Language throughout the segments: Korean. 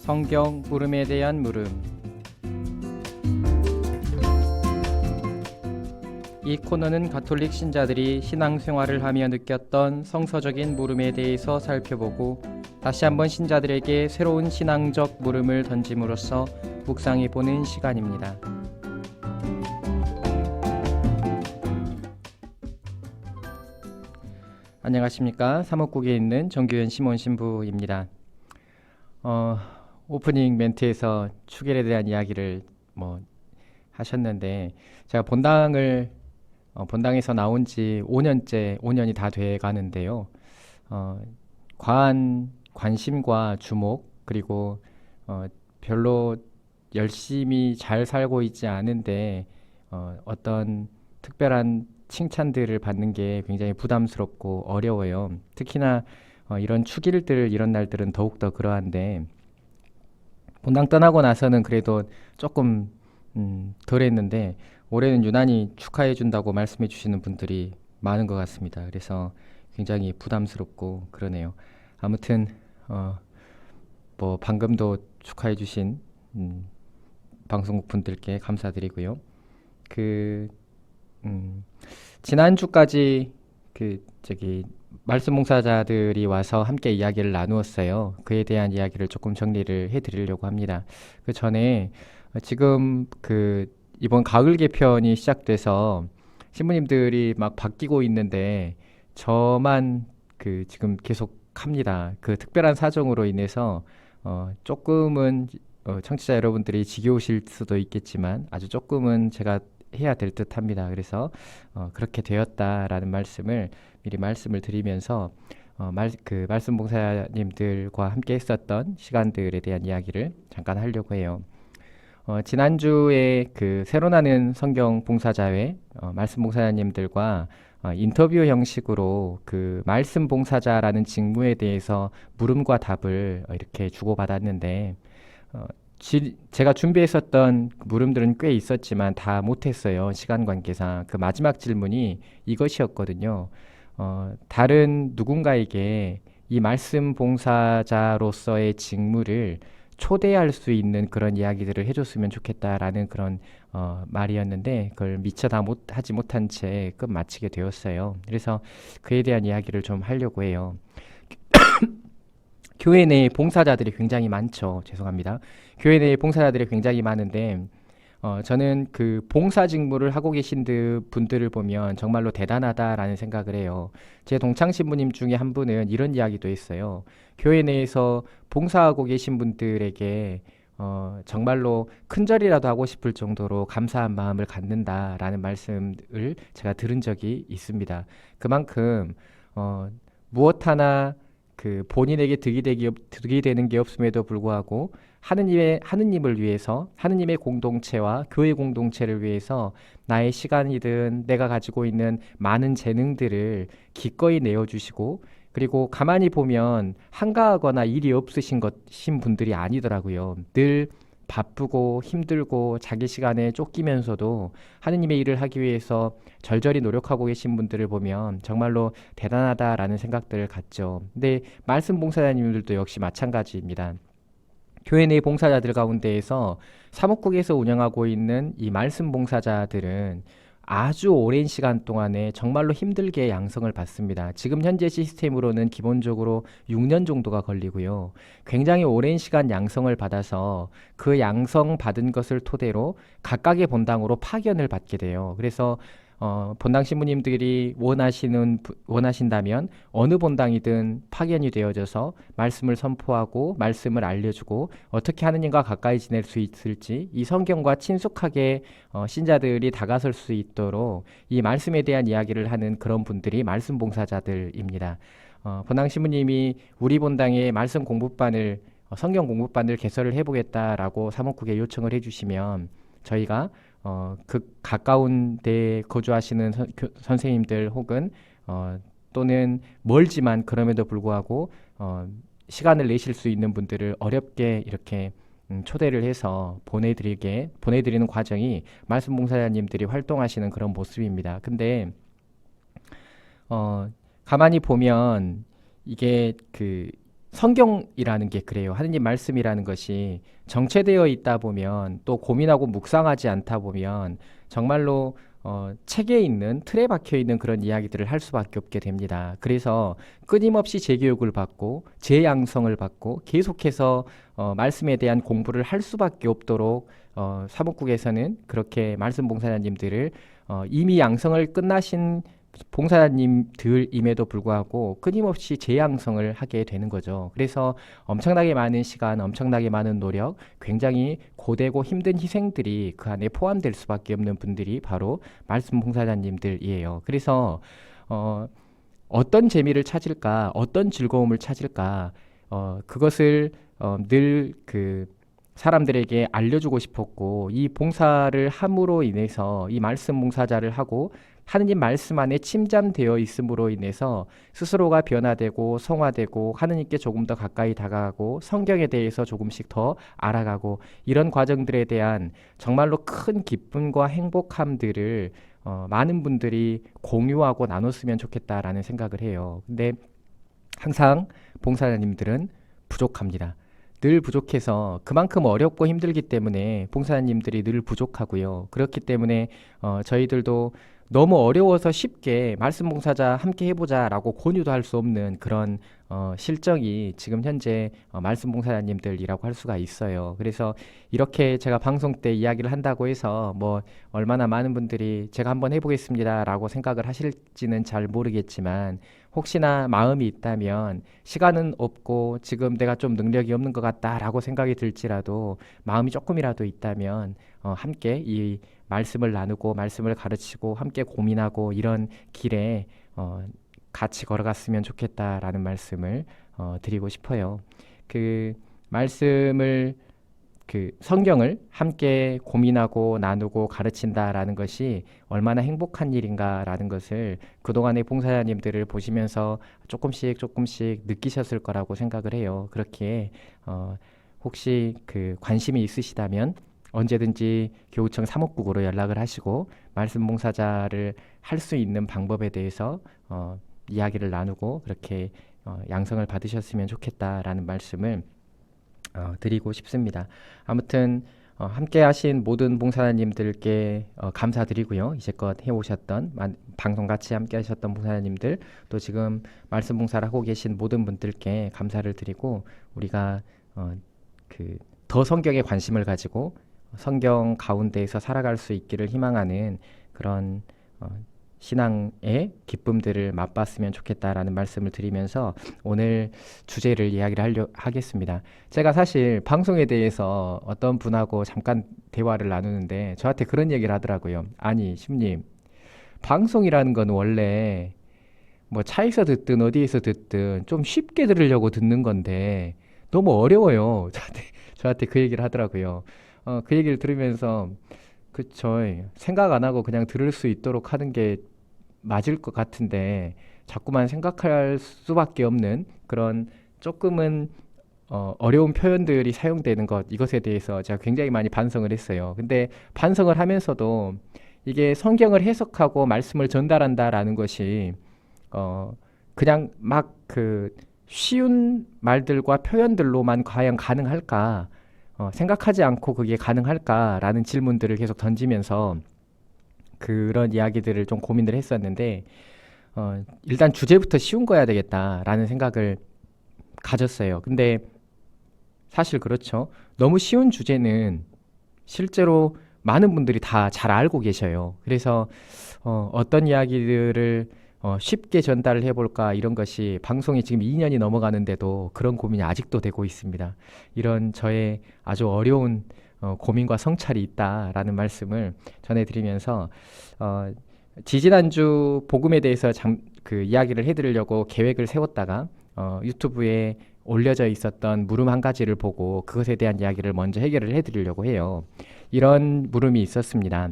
성경 물음에 대한 물음. 이 코너는 가톨릭 신자들이 신앙생활을 하며 느꼈던 성서적인 물음에 대해서 살펴보고 다시 한번 신자들에게 새로운 신앙적 물음을 던짐으로써 묵상해보는 시간입니다. 안녕하십니까. 사목국에 있는 정규현 시몬 신부입니다. 오프닝 멘트에서 축일에 대한 이야기를 하셨는데, 제가 본당에서 나온 지 5년이 다 돼 가는데요. 과한 관심과 주목, 그리고 별로 열심히 잘 살고 있지 않은데 어떤 특별한 칭찬들을 받는 게 굉장히 부담스럽고 어려워요. 특히나 이런 축일들, 이런 날들은 더욱더 그러한데, 본당 떠나고 나서는 그래도 조금 덜 했는데, 올해는 유난히 축하해 준다고 말씀해 주시는 분들이 많은 것 같습니다. 그래서 굉장히 부담스럽고 그러네요. 아무튼 방금도 축하해 주신 방송국 분들께 감사드리고요. 지난주까지 말씀 봉사자들이 와서 함께 이야기를 나누었어요. 그에 대한 이야기를 조금 정리를 해드리려고 합니다. 그 전에 지금 이번 가을 개편이 시작돼서 신부님들이 막 바뀌고 있는데 저만 지금 계속 합니다. 특별한 사정으로 인해서 조금은 청취자 여러분들이 지겨우실 수도 있겠지만 아주 조금은 제가 해야 될 듯 합니다. 그래서 그렇게 되었다라는 말씀을 미리 말씀을 드리면서 말씀 봉사님들과 함께 했었던 시간들에 대한 이야기를 잠깐 하려고 해요. 지난주에 새로 나는 성경 봉사자회 말씀 봉사자님들과 인터뷰 형식으로 말씀 봉사자라는 직무에 대해서 물음과 답을 이렇게 주고받았는데, 제가 준비했었던 물음들은 꽤 있었지만 다 못했어요. 시간 관계상. 마지막 질문이 이것이었거든요. 다른 누군가에게 이 말씀 봉사자로서의 직무를 초대할 수 있는 그런 이야기들을 해줬으면 좋겠다라는 그런 말이었는데, 그걸 미처 다 하지 못한 채 끝 마치게 되었어요. 그래서 그에 대한 이야기를 좀 하려고 해요. 교회 내에 봉사자들이 굉장히 많죠. 죄송합니다. 교회 내에 봉사자들이 굉장히 많은데, 저는 봉사 직무를 하고 계신 분들을 보면 정말로 대단하다라는 생각을 해요. 제 동창 신부님 중에 한 분은 이런 이야기도 했어요. 교회 내에서 봉사하고 계신 분들에게 정말로 큰절이라도 하고 싶을 정도로 감사한 마음을 갖는다라는 말씀을 제가 들은 적이 있습니다. 그만큼 무엇 하나 본인에게 득이 되는 게 없음에도 불구하고 하느님을 위해서, 하느님의 공동체와 교회 공동체를 위해서 나의 시간이든 내가 가지고 있는 많은 재능들을 기꺼이 내어주시고, 그리고 가만히 보면 한가하거나 일이 없으신 분들이 아니더라고요. 늘 바쁘고 힘들고 자기 시간에 쫓기면서도 하느님의 일을 하기 위해서 절절히 노력하고 계신 분들을 보면 정말로 대단하다라는 생각들을 갖죠. 근데 말씀 봉사자님들도 역시 마찬가지입니다. 교회 내 봉사자들 가운데에서 사목국에서 운영하고 있는 이 말씀 봉사자들은 아주 오랜 시간 동안에 정말로 힘들게 양성을 받습니다. 지금 현재 시스템으로는 기본적으로 6년 정도가 걸리고요. 굉장히 오랜 시간 양성을 받아서 그 양성 받은 것을 토대로 각각의 본당으로 파견을 받게 돼요. 그래서 본당 신부님들이 원하신다면 어느 본당이든 파견이 되어져서 말씀을 선포하고 말씀을 알려주고 어떻게 하느님과 가까이 지낼 수 있을지, 이 성경과 친숙하게 신자들이 다가설 수 있도록 이 말씀에 대한 이야기를 하는 그런 분들이 말씀 봉사자들입니다. 본당 신부님이 우리 본당에 말씀 공부반을 성경 공부반을 개설을 해보겠다라고 사목국에 요청을 해주시면 저희가 가까운 데에 거주하시는 선생님들 혹은 또는 멀지만 그럼에도 불구하고 시간을 내실 수 있는 분들을 어렵게 이렇게 초대를 해서 보내드리는 과정이 말씀 봉사자님들이 활동하시는 그런 모습입니다. 근데 가만히 보면 이게 성경이라는 게 그래요. 하느님 말씀이라는 것이 정체되어 있다 보면 또 고민하고 묵상하지 않다 보면 정말로 책에 있는 틀에 박혀 있는 그런 이야기들을 할 수밖에 없게 됩니다. 그래서 끊임없이 재교육을 받고 재양성을 받고 계속해서 말씀에 대한 공부를 할 수밖에 없도록 사목국에서는 그렇게 말씀 봉사자님들을 이미 양성을 끝나신 봉사자님들임에도 불구하고 끊임없이 재양성을 하게 되는 거죠. 그래서 엄청나게 많은 시간, 엄청나게 많은 노력, 굉장히 고되고 힘든 희생들이 그 안에 포함될 수밖에 없는 분들이 바로 말씀 봉사자님들이에요. 그래서 어떤 재미를 찾을까, 어떤 즐거움을 찾을까, 그것을 늘 사람들에게 알려주고 싶었고, 이 봉사를 함으로 인해서 이 말씀 봉사자를 하고 하느님 말씀 안에 침잠되어 있음으로 인해서 스스로가 변화되고 성화되고 하느님께 조금 더 가까이 다가가고 성경에 대해서 조금씩 더 알아가고 이런 과정들에 대한 정말로 큰 기쁨과 행복함들을 많은 분들이 공유하고 나눴으면 좋겠다라는 생각을 해요. 근데 항상 봉사자님들은 부족합니다. 늘 부족해서 그만큼 어렵고 힘들기 때문에 봉사자님들이 늘 부족하고요. 그렇기 때문에 저희들도 너무 어려워서 쉽게 말씀 봉사자 함께 해보자라고 권유도 할 수 없는 그런 실정이 지금 현재 말씀 봉사자님들이라고 할 수가 있어요. 그래서 이렇게 제가 방송 때 이야기를 한다고 해서 뭐 얼마나 많은 분들이 제가 한번 해보겠습니다라고 생각을 하실지는 잘 모르겠지만 혹시나 마음이 있다면 시간은 없고 지금 내가 좀 능력이 없는 것 같다라고 생각이 들지라도 마음이 조금이라도 있다면 함께 이 말씀을 나누고 말씀을 가르치고 함께 고민하고 이런 길에 같이 걸어갔으면 좋겠다라는 말씀을 드리고 싶어요. 그 말씀을 성경을 함께 고민하고 나누고 가르친다라는 것이 얼마나 행복한 일인가라는 것을 그동안의 봉사자님들을 보시면서 조금씩 느끼셨을 거라고 생각을 해요. 그렇게 혹시 관심이 있으시다면 언제든지 교우청 사목국으로 연락을 하시고 말씀 봉사자를 할 수 있는 방법에 대해서 이야기를 나누고 그렇게 양성을 받으셨으면 좋겠다라는 말씀을 드리고 싶습니다. 아무튼 함께 하신 모든 봉사자님들께 감사드리고요. 이제껏 해오셨던 방송 같이 함께 하셨던 봉사자님들 또 지금 말씀 봉사를 하고 계신 모든 분들께 감사를 드리고 우리가 더 성경에 관심을 가지고 성경 가운데에서 살아갈 수 있기를 희망하는 그런 신앙의 기쁨들을 맛봤으면 좋겠다라는 말씀을 드리면서 오늘 주제를 이야기를 하겠습니다. 제가 사실 방송에 대해서 어떤 분하고 잠깐 대화를 나누는데 저한테 그런 얘기를 하더라고요. 아니 신부님, 방송이라는 건 원래 뭐 차에서 듣든 어디에서 듣든 좀 쉽게 들으려고 듣는 건데 너무 어려워요. 저한테 그 얘기를 하더라고요. 그 얘기를 들으면서 그쵸, 생각 안 하고 그냥 들을 수 있도록 하는 게 맞을 것 같은데 자꾸만 생각할 수밖에 없는 그런 조금은 어려운 표현들이 사용되는 이것에 대해서 제가 굉장히 많이 반성을 했어요. 근데 반성을 하면서도 이게 성경을 해석하고 말씀을 전달한다라는 것이 그냥 막 쉬운 말들과 표현들로만 과연 가능할까? 생각하지 않고 그게 가능할까라는 질문들을 계속 던지면서 그런 이야기들을 좀 고민을 했었는데 일단 주제부터 쉬운 거야 되겠다라는 생각을 가졌어요. 근데 사실 그렇죠. 너무 쉬운 주제는 실제로 많은 분들이 다 잘 알고 계셔요. 그래서 어떤 이야기들을 쉽게 전달을 해볼까 이런 것이 방송이 지금 2년이 넘어가는데도 그런 고민이 아직도 되고 있습니다. 이런 저의 아주 어려운 고민과 성찰이 있다라는 말씀을 전해드리면서 지지난주 복음에 대해서 이야기를 해드리려고 계획을 세웠다가 유튜브에 올려져 있었던 물음 한 가지를 보고 그것에 대한 이야기를 먼저 해결을 해드리려고 해요. 이런 물음이 있었습니다.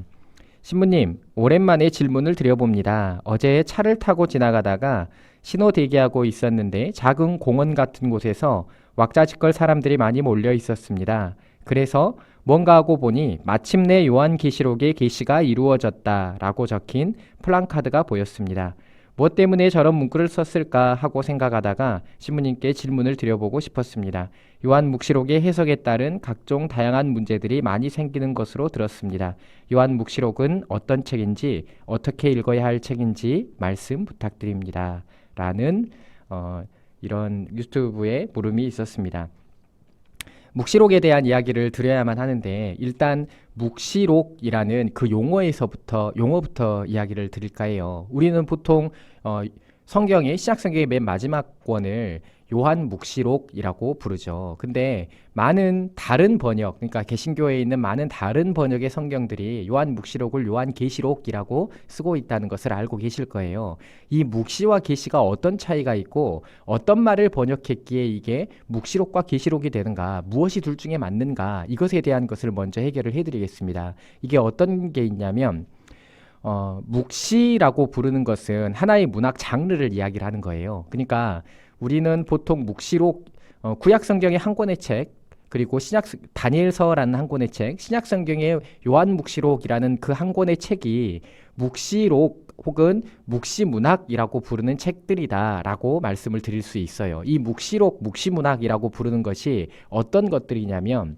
신부님, 오랜만에 질문을 드려봅니다. 어제 차를 타고 지나가다가 신호 대기하고 있었는데 작은 공원 같은 곳에서 왁자지껄 사람들이 많이 몰려 있었습니다. 그래서 뭔가 하고 보니 마침내 요한계시록의 계시가 이루어졌다라고 적힌 플랜카드가 보였습니다. 무엇 때문에 저런 문구를 썼을까 하고 생각하다가 신부님께 질문을 드려보고 싶었습니다. 요한묵시록의 해석에 따른 각종 다양한 문제들이 많이 생기는 것으로 들었습니다. 요한묵시록은 어떤 책인지, 어떻게 읽어야 할 책인지 말씀 부탁드립니다. 라는 이런 유튜브에 물음이 있었습니다. 묵시록에 대한 이야기를 드려야만 하는데, 일단 묵시록이라는 그 용어부터 이야기를 드릴까 해요. 우리는 보통 성경의 신약성경의 맨 마지막 권을 요한묵시록이라고 부르죠. 근데 많은 다른 번역, 그러니까 개신교에 있는 많은 다른 번역의 성경들이 요한묵시록을 요한계시록이라고 쓰고 있다는 것을 알고 계실 거예요. 이 묵시와 계시가 어떤 차이가 있고 어떤 말을 번역했기에 이게 묵시록과 계시록이 되는가, 무엇이 둘 중에 맞는가, 이것에 대한 것을 먼저 해결을 해드리겠습니다. 이게 어떤 게 있냐면 묵시라고 부르는 것은 하나의 문학 장르를 이야기를 하는 거예요. 그러니까 우리는 보통 묵시록, 구약 성경의 한 권의 책, 그리고 다니엘서라는 한 권의 책, 신약 성경의 요한묵시록이라는 그 한 권의 책이 묵시록 혹은 묵시문학이라고 부르는 책들이다라고 말씀을 드릴 수 있어요. 이 묵시록, 묵시문학이라고 부르는 것이 어떤 것들이냐면,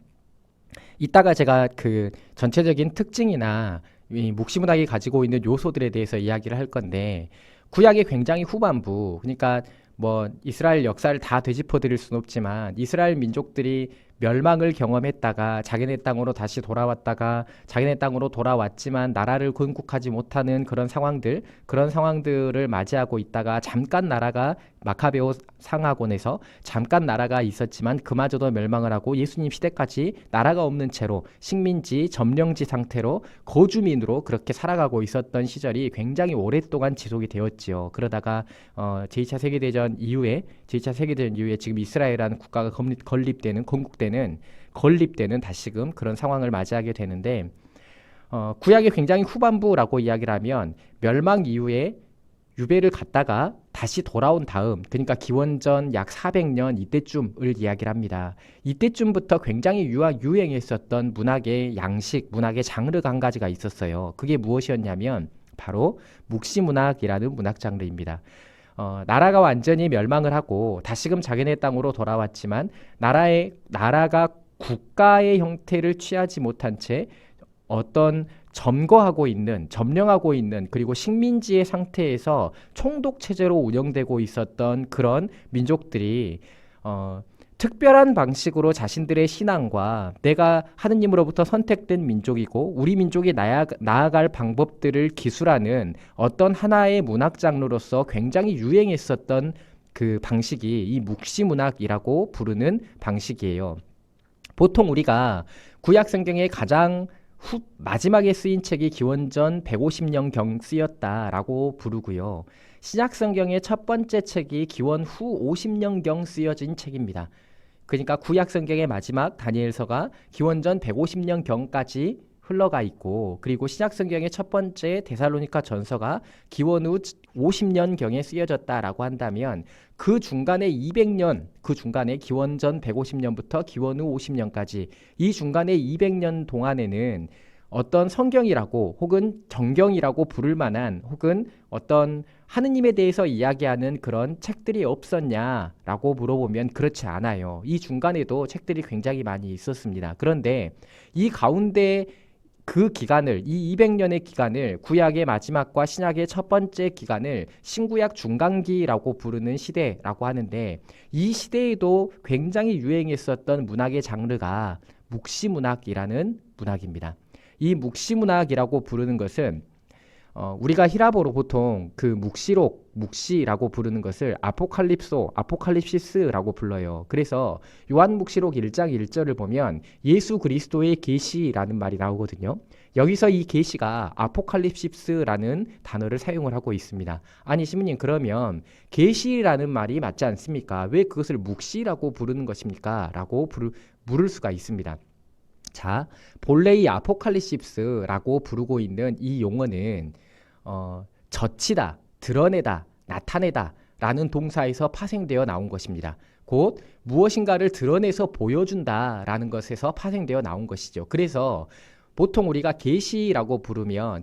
이따가 제가 그 전체적인 특징이나 이 묵시문학이 가지고 있는 요소들에 대해서 이야기를 할 건데, 구약의 굉장히 후반부, 그러니까 뭐 이스라엘 역사를 다 되짚어 드릴 수는 없지만 이스라엘 민족들이 멸망을 경험했다가 자기네 땅으로 다시 돌아왔다가 자기네 땅으로 돌아왔지만 나라를 건국하지 못하는 그런 상황들을 맞이하고 있다가 잠깐 나라가 마카베오 상하곤에서 잠깐 나라가 있었지만 그마저도 멸망을 하고 예수님 시대까지 나라가 없는 채로 식민지 점령지 상태로 거주민으로 그렇게 살아가고 있었던 시절이 굉장히 오랫동안 지속이 되었지요. 그러다가 제2차 세계대전 이후에 지금 이스라엘이라는 국가가 건립되는 다시금 그런 상황을 맞이하게 되는데, 구약의 굉장히 후반부라고 이야기를 하면 멸망 이후에 유배를 갔다가 다시 돌아온 다음, 그러니까 기원전 약 400년 이때쯤을 이야기를 합니다. 이때쯤부터 굉장히 유행했었던 문학의 양식, 문학의 장르가 한 가지가 있었어요. 그게 무엇이었냐면 바로 묵시문학이라는 문학 장르입니다. 나라가 완전히 멸망을 하고 다시금 자기네 땅으로 돌아왔지만 나라가 국가의 형태를 취하지 못한 채 어떤 점령하고 있는 그리고 식민지의 상태에서 총독 체제로 운영되고 있었던 그런 민족들이 특별한 방식으로 자신들의 신앙과 내가 하느님으로부터 선택된 민족이고 우리 민족이 나아갈 방법들을 기술하는 어떤 하나의 문학 장르로서 굉장히 유행했었던 그 방식이 이 묵시문학이라고 부르는 방식이에요. 보통 우리가 구약 성경의 가장 마지막에 쓰인 책이 기원전 150년경 쓰였다라고 부르고요. 신약 성경의 첫 번째 책이 기원 후 50년경 쓰여진 책입니다. 그러니까 구약 성경의 마지막 다니엘서가 기원전 150년경까지 흘러가 있고, 그리고 신약 성경의 첫 번째 데살로니가 전서가 기원 후 50년경에 쓰여졌다라고 한다면 그 중간에 기원전 150년부터 기원 후 50년까지 이 중간에 200년 동안에는 어떤 성경이라고 혹은 정경이라고 부를 만한 혹은 어떤 하느님에 대해서 이야기하는 그런 책들이 없었냐라고 물어보면 그렇지 않아요. 이 중간에도 책들이 굉장히 많이 있었습니다. 그런데 이 가운데 그 기간을, 이 200년의 기간을, 구약의 마지막과 신약의 첫 번째 기간을 신구약 중간기라고 부르는 시대라고 하는데, 이 시대에도 굉장히 유행했었던 문학의 장르가 묵시문학이라는 문학입니다. 이 묵시문학이라고 부르는 것은 우리가 히라보로 보통 그 묵시라고 부르는 것을 아포칼립시스라고 불러요. 그래서 요한묵시록 1장 1절을 보면 예수 그리스도의 계시라는 말이 나오거든요. 여기서 이 계시가 아포칼립시스라는 단어를 사용을 하고 있습니다. 아니 신부님, 그러면 계시라는 말이 맞지 않습니까? 왜 그것을 묵시라고 부르는 것입니까? 라고 물을 수가 있습니다. 자, 본래 이 아포칼립시스라고 부르고 있는 이 용어는 젖히다, 드러내다, 나타내다 라는 동사에서 파생되어 나온 것입니다. 곧 무엇인가를 드러내서 보여준다 라는 것에서 파생되어 나온 것이죠. 그래서 보통 우리가 계시라고 부르면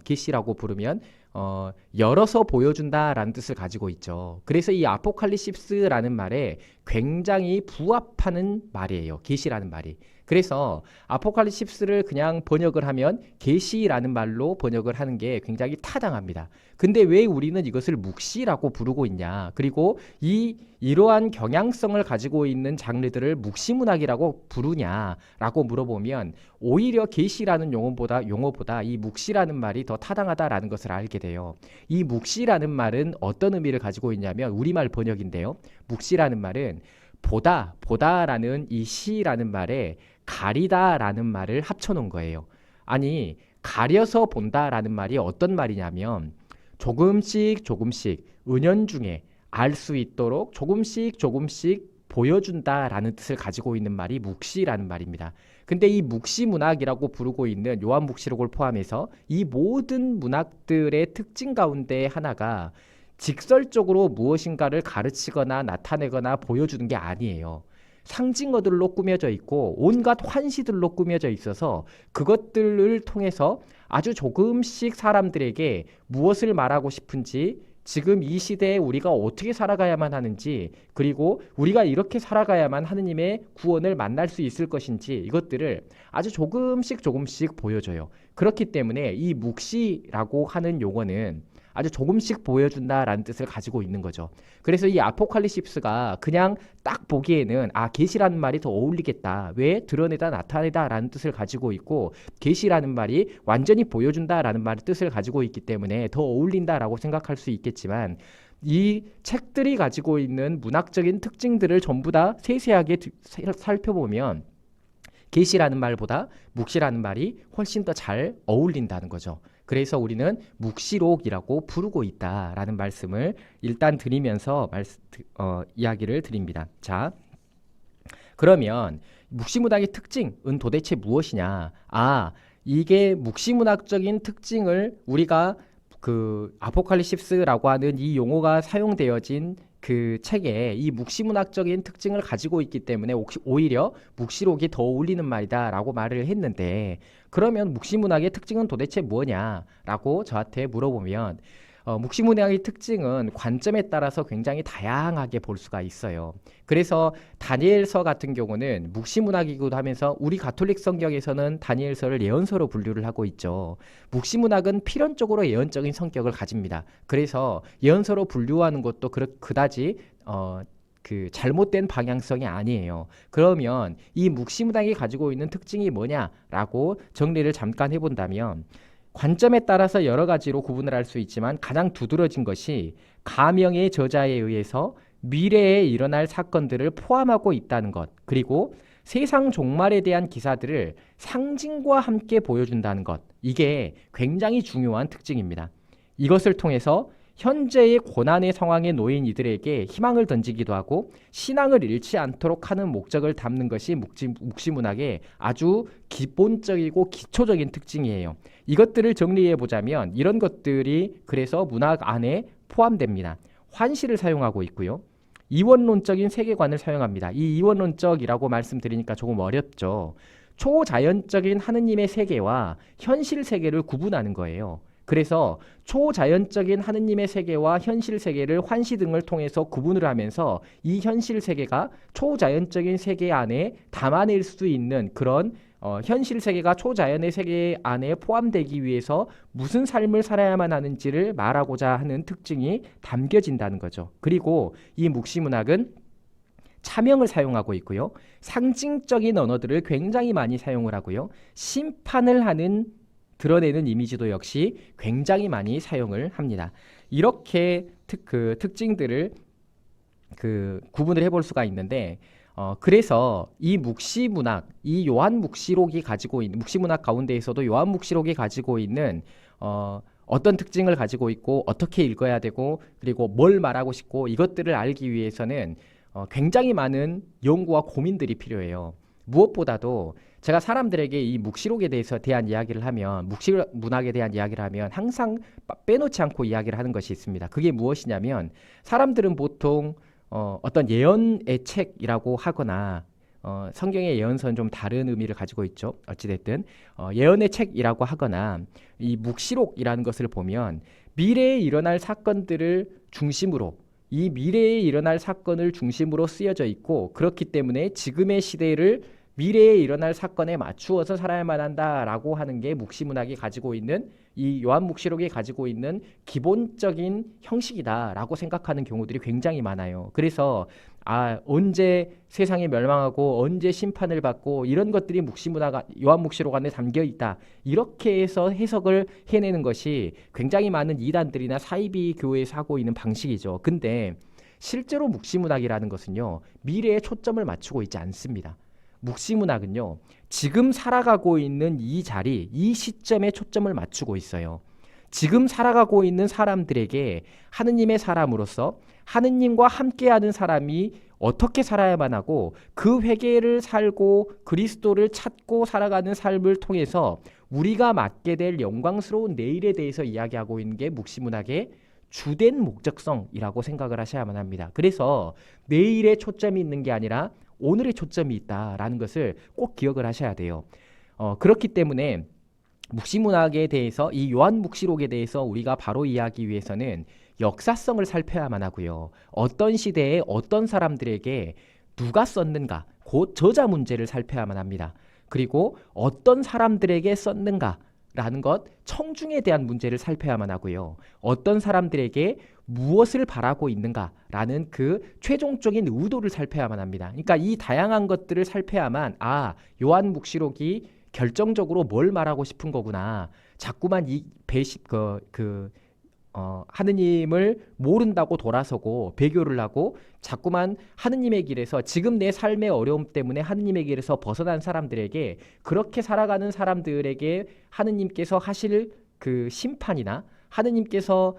열어서 보여준다라는 뜻을 가지고 있죠. 그래서 이 아포칼립시스라는 말에 굉장히 부합하는 말이에요. 계시라는 말이. 그래서 아포칼립시스를 그냥 번역을 하면 계시라는 말로 번역을 하는 게 굉장히 타당합니다. 근데 왜 우리는 이것을 묵시라고 부르고 있냐? 그리고 이러한 경향성을 가지고 있는 장르들을 묵시문학이라고 부르냐라고 물어보면 오히려 계시라는 용어보다 이 묵시라는 말이 더 타당하다라는 것을 알게 돼요. 이 묵시라는 말은 어떤 의미를 가지고 있냐면 우리말 번역인데요. 묵시라는 말은 보다라는 이 시라는 말에 가리다라는 말을 합쳐놓은 거예요. 아니, 가려서 본다라는 말이 어떤 말이냐면 조금씩 은연중에 알 수 있도록 조금씩 보여준다라는 뜻을 가지고 있는 말이 묵시라는 말입니다. 근데 이 묵시 문학이라고 부르고 있는 요한묵시록을 포함해서 이 모든 문학들의 특징 가운데 하나가 직설적으로 무엇인가를 가르치거나 나타내거나 보여주는 게 아니에요. 상징어들로 꾸며져 있고 온갖 환시들로 꾸며져 있어서 그것들을 통해서 아주 조금씩 사람들에게 무엇을 말하고 싶은지, 지금 이 시대에 우리가 어떻게 살아가야만 하는지, 그리고 우리가 이렇게 살아가야만 하느님의 구원을 만날 수 있을 것인지, 이것들을 아주 조금씩 보여줘요. 그렇기 때문에 이 묵시라고 하는 용어는 아주 조금씩 보여준다라는 뜻을 가지고 있는 거죠. 그래서 이 아포칼립시스가 그냥 딱 보기에는 계시라는 말이 더 어울리겠다. 왜? 드러내다, 나타내다라는 뜻을 가지고 있고 계시라는 말이 완전히 보여준다라는 말의 뜻을 가지고 있기 때문에 더 어울린다라고 생각할 수 있겠지만 이 책들이 가지고 있는 문학적인 특징들을 전부 다 세세하게 살펴보면 계시라는 말보다 묵시라는 말이 훨씬 더 잘 어울린다는 거죠. 그래서 우리는 묵시록이라고 부르고 있다라는 말씀을 일단 드리면서 이야기를 드립니다. 자, 그러면 묵시문학의 특징은 도대체 무엇이냐? 이게 묵시문학적인 특징을 우리가 그 아포칼립시스라고 하는 이 용어가 사용되어진 그 책에 이 묵시문학적인 특징을 가지고 있기 때문에 오히려 묵시록이 더 어울리는 말이다라고 말을 했는데, 그러면 묵시문학의 특징은 도대체 뭐냐라고 저한테 물어보면 묵시문학의 특징은 관점에 따라서 굉장히 다양하게 볼 수가 있어요. 그래서 다니엘서 같은 경우는 묵시문학이기도 하면서 우리 가톨릭 성경에서는 다니엘서를 예언서로 분류를 하고 있죠. 묵시문학은 필연적으로 예언적인 성격을 가집니다. 그래서 예언서로 분류하는 것도 그다지 그 잘못된 방향성이 아니에요. 그러면 이 묵시문학이 가지고 있는 특징이 뭐냐라고 정리를 잠깐 해본다면, 관점에 따라서 여러 가지로 구분을 할 수 있지만 가장 두드러진 것이 가명의 저자에 의해서 미래에 일어날 사건들을 포함하고 있다는 것, 그리고 세상 종말에 대한 기사들을 상징과 함께 보여준다는 것, 이게 굉장히 중요한 특징입니다. 이것을 통해서 현재의 고난의 상황에 놓인 이들에게 희망을 던지기도 하고 신앙을 잃지 않도록 하는 목적을 담는 것이 묵시문학의 아주 기본적이고 기초적인 특징이에요. 이것들을 정리해 보자면 이런 것들이 그래서 문학 안에 포함됩니다. 환시를 사용하고 있고요. 이원론적인 세계관을 사용합니다. 이 이원론적이라고 말씀드리니까 조금 어렵죠. 초자연적인 하느님의 세계와 현실 세계를 구분하는 거예요. 그래서 초자연적인 하느님의 세계와 현실 세계를 환시 등을 통해서 구분을 하면서 이 현실 세계가 초자연적인 세계 안에 담아낼 수 있는 그런 현실 세계가 초자연의 세계 안에 포함되기 위해서 무슨 삶을 살아야만 하는지를 말하고자 하는 특징이 담겨진다는 거죠. 그리고 이 묵시문학은 차명을 사용하고 있고요. 상징적인 언어들을 굉장히 많이 사용을 하고요. 심판을 하는 드러내는 이미지도 역시 굉장히 많이 사용을 합니다. 이렇게 특징들을 구분을 해볼 수가 있는데, 그래서 이 묵시문학, 이 요한묵시록이 가지고 있는 묵시문학 가운데에서도 요한묵시록이 가지고 있는 어떤 특징을 가지고 있고 어떻게 읽어야 되고 그리고 뭘 말하고 싶고 이것들을 알기 위해서는 굉장히 많은 연구와 고민들이 필요해요. 무엇보다도 제가 사람들에게 이 묵시록에 대한 이야기를 하면, 묵시문학에 대한 이야기를 하면 항상 빼놓지 않고 이야기를 하는 것이 있습니다. 그게 무엇이냐면, 사람들은 보통 어떤 예언의 책이라고 하거나 성경의 예언서는 좀 다른 의미를 가지고 있죠. 어찌됐든 예언의 책이라고 하거나 이 묵시록이라는 것을 보면 미래에 일어날 사건들을 중심으로 이 미래에 일어날 사건을 중심으로 쓰여져 있고 그렇기 때문에 지금의 시대를 미래에 일어날 사건에 맞추어서 살아야만 한다라고 하는 게 묵시문학이 가지고 있는 이 요한묵시록이 가지고 있는 기본적인 형식이다라고 생각하는 경우들이 굉장히 많아요. 그래서 언제 세상이 멸망하고 언제 심판을 받고 이런 것들이 묵시문학 요한묵시록 안에 담겨 있다. 이렇게 해서 해석을 해내는 것이 굉장히 많은 이단들이나 사이비 교회에서 하고 있는 방식이죠. 근데 실제로 묵시문학이라는 것은요. 미래에 초점을 맞추고 있지 않습니다. 묵시문학은요. 지금 살아가고 있는 이 자리, 이 시점에 초점을 맞추고 있어요. 지금 살아가고 있는 사람들에게 하느님의 사람으로서 하느님과 함께하는 사람이 어떻게 살아야만 하고 그 회개를 살고 그리스도를 찾고 살아가는 삶을 통해서 우리가 맞게 될 영광스러운 내일에 대해서 이야기하고 있는 게 묵시문학의 주된 목적성이라고 생각을 하셔야만 합니다. 그래서 내일에 초점이 있는 게 아니라 오늘의 초점이 있다라는 것을 꼭 기억을 하셔야 돼요. 그렇기 때문에 묵시문학에 대해서 이 요한묵시록에 대해서 우리가 바로 이해하기 위해서는 역사성을 살펴야만 하고요. 어떤 시대에 어떤 사람들에게 누가 썼는가, 곧 저자 문제를 살펴야만 합니다. 그리고 어떤 사람들에게 썼는가 라는 것, 청중에 대한 문제를 살펴야만 하고요. 어떤 사람들에게 무엇을 바라고 있는가라는 그 최종적인 의도를 살펴야만 합니다. 그러니까 이 다양한 것들을 살펴야만 요한묵시록이 결정적으로 뭘 말하고 싶은 거구나. 자꾸만 이 하느님을 모른다고 돌아서고 배교를 하고 자꾸만 하느님의 길에서 지금 내 삶의 어려움 때문에 하느님의 길에서 벗어난 사람들에게 그렇게 살아가는 사람들에게 하느님께서 하실 그 심판이나 하느님께서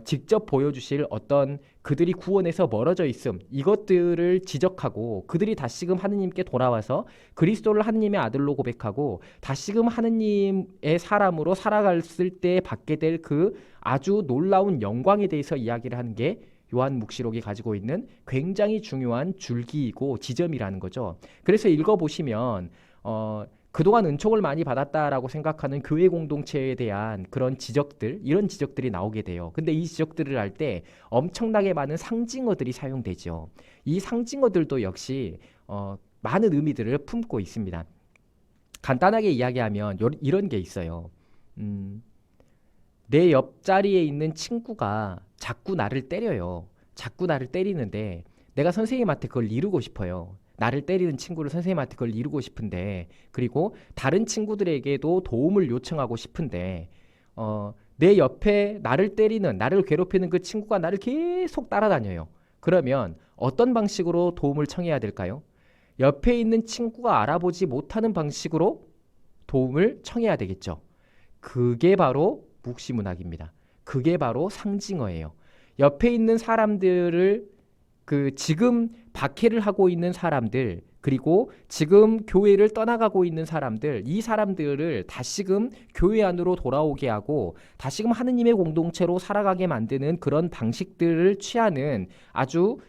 직접 보여주실 어떤 그들이 구원에서 멀어져 있음 이것들을 지적하고 그들이 다시금 하느님께 돌아와서 그리스도를 하느님의 아들로 고백하고 다시금 하느님의 사람으로 살아갔을 때 받게 될 그 아주 놀라운 영광에 대해서 이야기를 하는 게 요한묵시록이 가지고 있는 굉장히 중요한 줄기이고 지점이라는 거죠. 그래서 읽어보시면 그동안 은총을 많이 받았다라고 생각하는 교회 공동체에 대한 그런 지적들, 이런 지적들이 나오게 돼요. 근데 이 지적들을 할 때 엄청나게 많은 상징어들이 사용되죠. 이 상징어들도 역시 많은 의미들을 품고 있습니다. 간단하게 이야기하면 이런 게 있어요. 내 옆자리에 있는 친구가 자꾸 나를 때려요. 자꾸 나를 때리는데 내가 선생님한테 그걸 이루고 싶어요. 나를 때리는 친구를 선생님한테 그걸 이루고 싶은데 그리고 다른 친구들에게도 도움을 요청하고 싶은데 내 옆에 나를 때리는 나를 괴롭히는 그 친구가 나를 계속 따라다녀요. 그러면 어떤 방식으로 도움을 청해야 될까요? 옆에 있는 친구가 알아보지 못하는 방식으로 도움을 청해야 되겠죠. 그게 바로 묵시문학입니다. 그게 바로 상징어예요. 옆에 있는 사람들을 지금 박해를 하고 있는 사람들 그리고 지금 교회를 떠나가고 있는 사람들 이 사람들을 다시금 교회 안으로 돌아오게 하고 다시금 하느님의 공동체로 살아가게 만드는 그런 방식들을 취하는 아주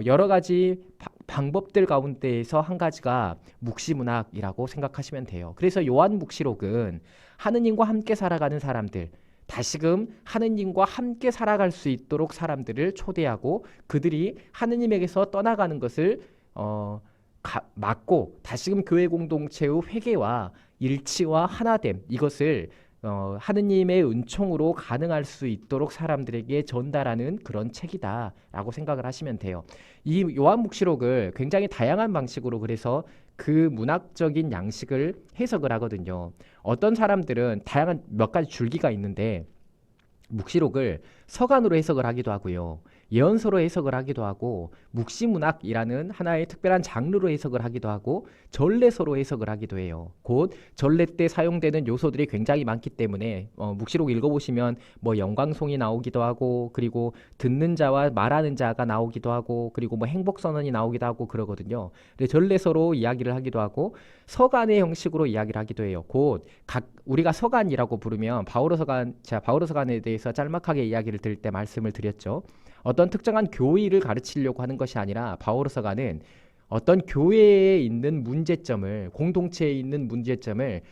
여러 가지 방법들 가운데에서 한 가지가 묵시문학이라고 생각하시면 돼요. 그래서 요한묵시록은 하느님과 함께 살아가는 사람들 다시금 하느님과 함께 살아갈 수 있도록 사람들을 초대하고 그들이 하느님에게서 떠나가는 것을 막고 다시금 교회 공동체의 회개와 일치와 하나됨 이것을 하느님의 은총으로 가능할 수 있도록 사람들에게 전달하는 그런 책이다라고 생각을 하시면 돼요. 이 요한묵시록을 굉장히 다양한 방식으로 그래서 그 문학적인 양식을 해석을 하거든요. 어떤 사람들은 다양한 몇 가지 줄기가 있는데 묵시록을 서간으로 해석을 하기도 하고요. 예언서로 해석을 하기도 하고 묵시문학이라는 하나의 특별한 장르로 해석을 하기도 하고 전례서로 해석을 하기도 해요. 곧 전례 때 사용되는 요소들이 굉장히 많기 때문에 묵시록 읽어보시면 뭐 영광송이 나오기도 하고 그리고 듣는 자와 말하는 자가 나오기도 하고 그리고 뭐 행복선언이 나오기도 하고 그러거든요. 근데 전례서로 이야기를 하기도 하고 서간의 형식으로 이야기를 하기도 해요. 곧 우리가 서간이라고 부르면 제가 바오로서간에 대해서 짤막하게 이야기를 드릴 때 말씀을 드렸죠. 어떤 특정한 교의를 가르치려고 하는 것이 아니라 바오로서간은 어떤 교회에 있는 문제점을 공동체에 있는 문제점을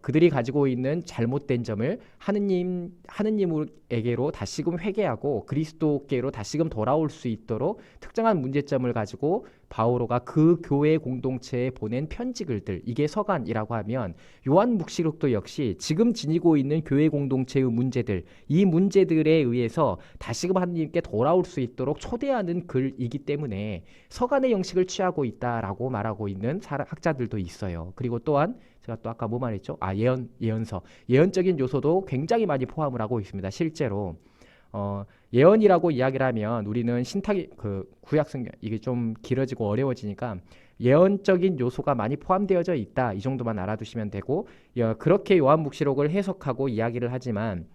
그들이 가지고 있는 잘못된 점을 하느님에게로 다시금 회개하고 그리스도께로 다시금 돌아올 수 있도록 특정한 문제점을 가지고 바오로가 그 교회 공동체에 보낸 편지글들, 이게 서간이라고 하면 요한묵시록도 역시 지금 지니고 있는 교회 공동체의 문제들, 이 문제들에 의해서 다시금 하느님께 돌아올 수 있도록 초대하는 글이기 때문에 서간의 형식을 취하고 있다라고 말하고 있는 학자들도 있어요. 그리고 또한 제가 또 아까 뭐 말했죠? 예언서. 예언적인 요소도 굉장히 많이 포함을 하고 있습니다. 실제로 예언이라고 이야기를 하면 우리는 구약 성경, 이게 좀 길어지고 어려워지니까 예언적인 요소가 많이 포함되어져 있다, 이 정도만 알아두시면 되고, 그렇게 요한묵시록을 해석하고 이야기를 하지만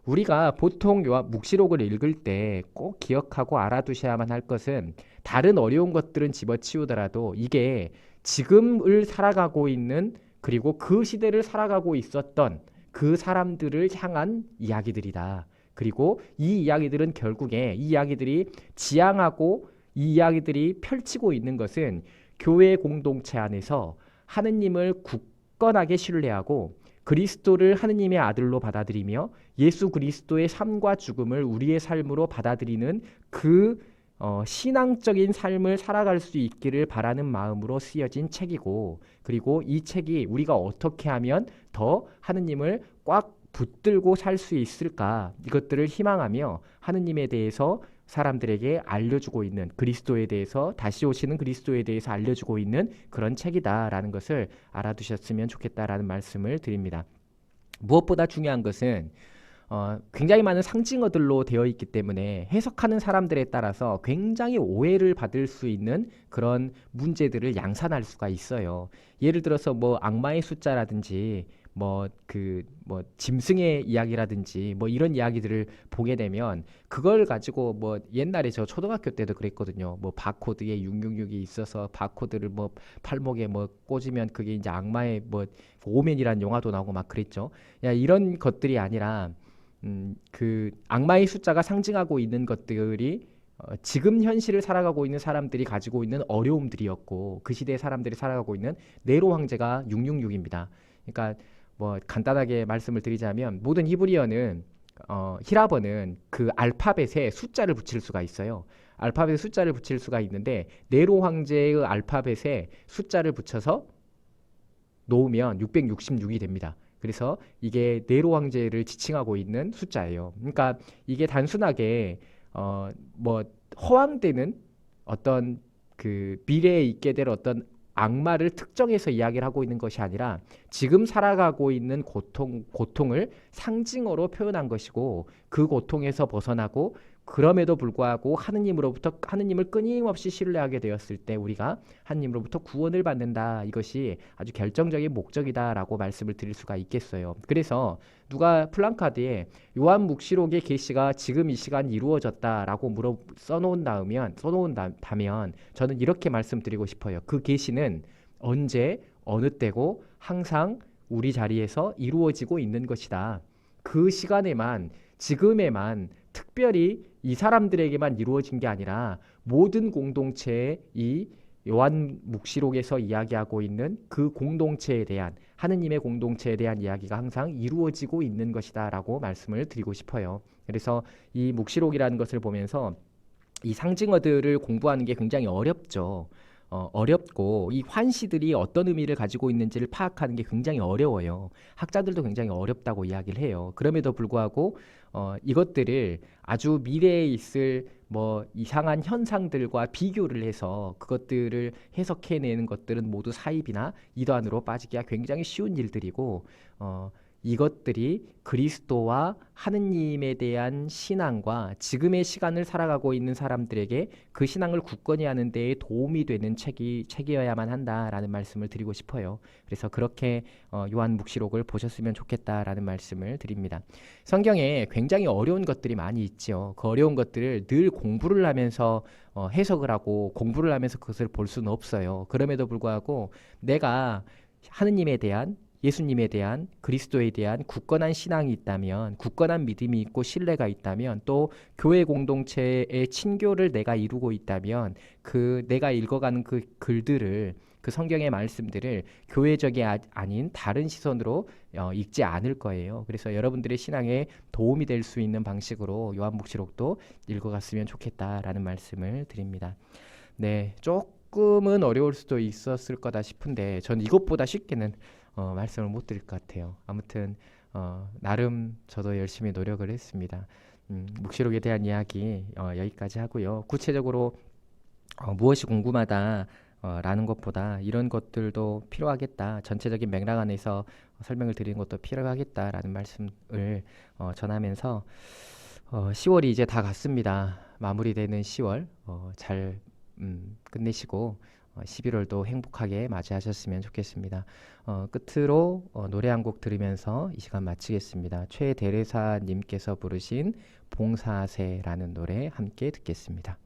우리가 보통 묵시록을 읽을 때 꼭 기억하고 알아두셔야만 할 것은, 다른 어려운 것들은 집어치우더라도 이게 지금을 살아가고 있는, 그리고 그 시대를 살아가고 있었던 그 사람들을 향한 이야기들이다. 그리고 이 이야기들은 결국에 이 이야기들이 지향하고 이 이야기들이 펼치고 있는 것은 교회 공동체 안에서 하느님을 굳건하게 신뢰하고 그리스도를 하느님의 아들로 받아들이며 예수 그리스도의 삶과 죽음을 우리의 삶으로 받아들이는 그 신앙적인 삶을 살아갈 수 있기를 바라는 마음으로 쓰여진 책이고, 그리고 이 책이 우리가 어떻게 하면 더 하느님을 꽉 붙들고 살 수 있을까, 이것들을 희망하며 하느님에 대해서 사람들에게 알려주고 있는, 그리스도에 대해서, 다시 오시는 그리스도에 대해서 알려주고 있는 그런 책이다라는 것을 알아두셨으면 좋겠다라는 말씀을 드립니다. 무엇보다 중요한 것은 굉장히 많은 상징어들로 되어 있기 때문에 해석하는 사람들에 따라서 굉장히 오해를 받을 수 있는 그런 문제들을 양산할 수가 있어요. 예를 들어서 뭐 악마의 숫자라든지 짐승의 이야기라든지 이런 이야기들을 보게 되면 그걸 가지고 옛날에 저 초등학교 때도 그랬거든요. 바코드에 666이 있어서 바코드를 팔목에 꽂으면 그게 이제 악마의 오맨이라는 영화도 나오고 막 그랬죠. 이런 것들이 아니라 그 악마의 숫자가 상징하고 있는 것들이 지금 현실을 살아가고 있는 사람들이 가지고 있는 어려움들이었고, 그 시대의 사람들이 살아가고 있는 네로 황제가 666입니다. 그러니까 간단하게 말씀을 드리자면, 모든 히라버는 그 알파벳에 숫자를 붙일 수가 있어요. 알파벳에 숫자를 붙일 수가 있는데 네로 황제의 알파벳에 숫자를 붙여서 놓으면 666이 됩니다. 그래서 이게 네로 황제를 지칭하고 있는 숫자예요. 그러니까 이게 단순하게 허황되는 어떤 그 미래에 있게 될 어떤 악마를 특정해서 이야기를 하고 있는 것이 아니라 지금 살아가고 있는 고통을 상징어로 표현한 것이고, 그 고통에서 벗어나고 그럼에도 불구하고 하느님을 끊임없이 신뢰하게 되었을 때 우리가 하느님으로부터 구원을 받는다, 이것이 아주 결정적인 목적이다라고 말씀을 드릴 수가 있겠어요. 그래서 누가 플랜카드에 요한묵시록의 계시가 지금 이 시간 이루어졌다라고 써놓은다면 저는 이렇게 말씀드리고 싶어요. 그 계시는 언제 어느 때고 항상 우리 자리에서 이루어지고 있는 것이다. 그 시간에만, 지금에만 특별히 이 사람들에게만 이루어진 게 아니라 모든 공동체의 이 요한묵시록에서 이야기하고 있는 그 공동체에 대한, 하느님의 공동체에 대한 이야기가 항상 이루어지고 있는 것이다 라고 말씀을 드리고 싶어요. 그래서 이 묵시록이라는 것을 보면서 이 상징어들을 공부하는 게 굉장히 어렵죠. 어렵고 이 환시들이 어떤 의미를 가지고 있는지를 파악하는 게 굉장히 어려워요. 학자들도 굉장히 어렵다고 이야기를 해요. 그럼에도 불구하고 이것들을 아주 미래에 있을 이상한 현상들과 비교를 해서 그것들을 해석해내는 것들은 모두 사입이나 이단으로 빠지기가 굉장히 쉬운 일들이고, 이것들이 그리스도와 하느님에 대한 신앙과 지금의 시간을 살아가고 있는 사람들에게 그 신앙을 굳건히 하는 데에 도움이 되는 책이어야만 한다라는 말씀을 드리고 싶어요. 그래서 그렇게 요한묵시록을 보셨으면 좋겠다라는 말씀을 드립니다. 성경에 굉장히 어려운 것들이 많이 있죠. 그 어려운 것들을 늘 공부를 하면서 해석을 하고 공부를 하면서 그것을 볼 수는 없어요. 그럼에도 불구하고 내가 하느님에 대한, 예수님에 대한, 그리스도에 대한 굳건한 신앙이 있다면, 굳건한 믿음이 있고 신뢰가 있다면, 또 교회 공동체의 친교를 내가 이루고 있다면, 그 내가 읽어가는 그 글들을 그 성경의 말씀들을 교회적이 아닌 다른 시선으로 읽지 않을 거예요. 그래서 여러분들의 신앙에 도움이 될 수 있는 방식으로 요한복지록도 읽어갔으면 좋겠다라는 말씀을 드립니다. 네, 조금은 어려울 수도 있었을 거다 싶은데 전 이것보다 쉽게는 말씀을 못 드릴 것 같아요. 아무튼 나름 저도 열심히 노력을 했습니다. 묵시록에 대한 이야기 여기까지 하고요. 구체적으로 무엇이 궁금하다 라는 것보다 이런 것들도 필요하겠다. 전체적인 맥락 안에서 설명을 드리는 것도 필요하겠다라는 말씀을 전하면서 10월이 이제 다 갔습니다. 마무리되는 10월 잘 끝내시고 11월도 행복하게 맞이하셨으면 좋겠습니다. 끝으로 노래 한 곡 들으면서 이 시간 마치겠습니다. 최대레사님께서 부르신 봉사세라는 노래 함께 듣겠습니다.